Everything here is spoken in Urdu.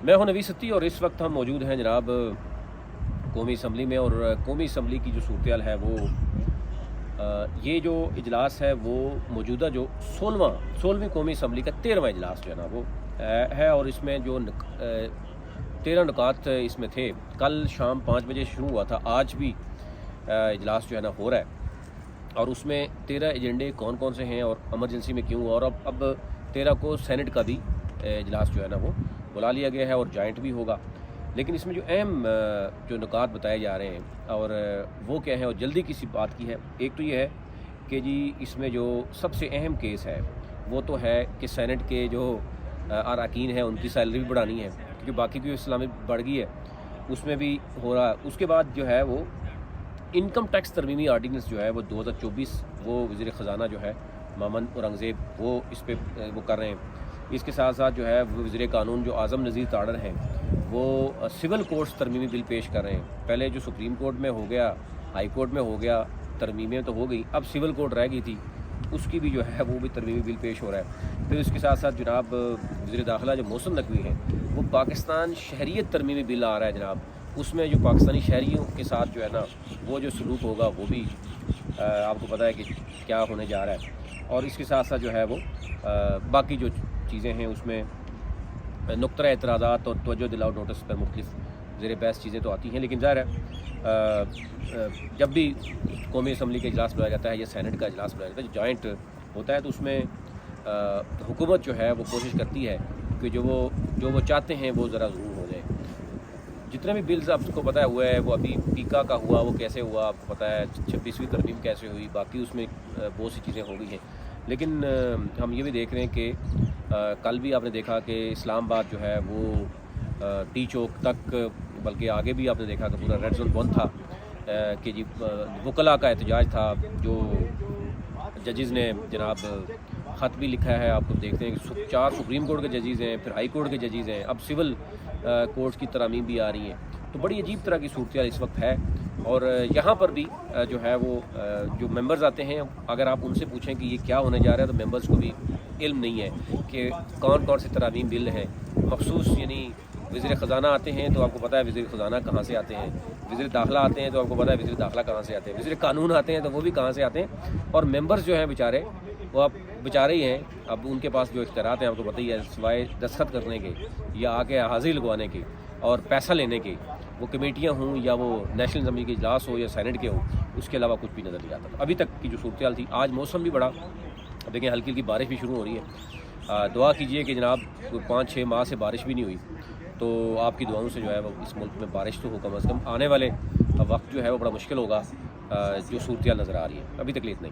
میں ہوں نویس ستی اور اس وقت ہم موجود ہیں جناب قومی اسمبلی میں، اور قومی اسمبلی کی جو صورتحال ہے وہ یہ جو اجلاس ہے وہ موجودہ جو 16ویں قومی اسمبلی کا 13واں اجلاس جو ہے نا وہ ہے، اور اس میں جو 13 نکات اس میں تھے۔ کل شام 5 بجے شروع ہوا تھا، آج بھی اجلاس جو ہے نا ہو رہا ہے، اور اس میں 13 ایجنڈے کون کون سے ہیں اور ایمرجنسی میں کیوں، اور اب 13 کو سینٹ کا بھی اجلاس جو ہے نا وہ بلا لیا گیا ہے اور جوائنٹ بھی ہوگا۔ لیکن اس میں جو اہم جو نکات بتائے جا رہے ہیں اور وہ کیا ہیں، اور جلدی کسی بات کی ہے۔ ایک تو یہ ہے کہ جی اس میں جو سب سے اہم کیس ہے وہ تو ہے کہ سینٹ کے جو اراکین ہیں ان کی سیلری بھی بڑھانی ہے، کیونکہ باقی کی اسلامی بڑھ گئی ہے، اس میں بھی ہو رہا ہے۔ اس کے بعد جو ہے وہ انکم ٹیکس ترمیمی آرڈیننس جو ہے وہ 2024 وہ وزیر خزانہ جو ہے مامن اورنگزیب وہ اس پہ وہ کر رہے ہیں۔ اس کے ساتھ ساتھ جو ہے وہ وزیر قانون جو اعظم نذیر تاڑر ہیں وہ سول کوڈز ترمیمی بل پیش کر رہے ہیں۔ پہلے جو سپریم کورٹ میں ہو گیا، ہائی کورٹ میں ہو گیا، ترمیمیں تو ہو گئی، اب سول کوڈ رہ گئی تھی، اس کی بھی جو ہے وہ بھی ترمیمی بل پیش ہو رہا ہے۔ پھر اس کے ساتھ ساتھ جناب وزیر داخلہ جو محسن نقوی ہیں وہ پاکستان شہریت ترمیمی بل آ رہا ہے جناب، اس میں جو پاکستانی شہریوں کے ساتھ جو ہے نا وہ جو سلوک ہوگا وہ بھی آپ کو پتہ ہے کہ کیا ہونے جا رہا ہے۔ اور اس کے ساتھ ساتھ جو ہے وہ باقی جو چیزیں ہیں اس میں نقطۂ اعتراضات اور توجہ دلاؤ نوٹس پر مختلف زیر بحث چیزیں تو آتی ہیں، لیکن ظاہر ہے جب بھی قومی اسمبلی کا اجلاس بلایا جاتا ہے یا سینٹ کا اجلاس بلایا جاتا ہے، جوائنٹ ہوتا ہے، تو اس میں حکومت جو ہے وہ کوشش کرتی ہے کہ جو وہ چاہتے ہیں وہ ذرا ضرور ہو جائے۔ جتنے بھی بلز آپ کو پتہ ہوا ہے وہ ابھی پیکا کا ہوا وہ کیسے ہوا آپ کو پتہ ہے، 26ویں ترمیم کیسے ہوئی، باقی اس میں بہت سی چیزیں ہو گئی ہیں۔ لیکن ہم یہ بھی دیکھ رہے ہیں کہ کل بھی آپ نے دیکھا کہ اسلام آباد جو ہے وہ ٹی چوک تک، بلکہ آگے بھی آپ نے دیکھا کہ پورا ریڈ زون بند تھا، کہ جی وکلاء کا احتجاج تھا۔ جو ججز نے جناب خط بھی لکھا ہے، آپ کو دیکھتے ہیں کہ 4 سپریم کورٹ کے ججز ہیں، پھر ہائی کورٹ کے ججز ہیں، اب سول کورٹس کی ترامیم بھی آ رہی ہیں، تو بڑی عجیب طرح کی صورتحال اس وقت ہے۔ اور یہاں پر بھی جو ہے وہ جو ممبرز آتے ہیں، اگر آپ ان سے پوچھیں کہ یہ کیا ہونے جا رہا ہے تو ممبرز کو بھی علم نہیں ہے کہ کون کون سے ترامیم بل ہیں مخصوص، یعنی وزیر خزانہ آتے ہیں تو آپ کو پتہ ہے وزیر خزانہ کہاں سے آتے ہیں، وزیر داخلہ آتے ہیں تو آپ کو پتہ ہے وزیر داخلہ کہاں سے آتے ہیں، وزیر قانون آتے ہیں تو وہ بھی کہاں سے آتے ہیں، اور ممبرز جو ہیں بیچارے وہ اب بیچارے ہی ہیں، اب ان کے پاس جو اختیارات ہیں آپ کو پتہ ہی ہے، سوائے دستخط کرنے کے یا آ کے حاضری لگوانے کے اور پیسہ لینے کے، وہ کمیٹیاں ہوں یا وہ نیشنل اسمبلی کے اجلاس ہو یا سینٹ کے ہوں، اس کے علاوہ کچھ بھی نظر نہیں آتا۔ ابھی تک کی جو صورتحال تھی، آج موسم بھی بڑا دیکھیں ہلکی ہلکی بارش بھی شروع ہو رہی ہے۔ دعا کیجئے کہ جناب 5-6 ماہ سے بارش بھی نہیں ہوئی، تو آپ کی دعاؤں سے جو ہے وہ اس ملک میں بارش تو ہو کم از کم، آنے والے وقت جو ہے وہ بڑا مشکل ہوگا۔ جو صورتحال نظر آ رہی ہے ابھی تک نہیں۔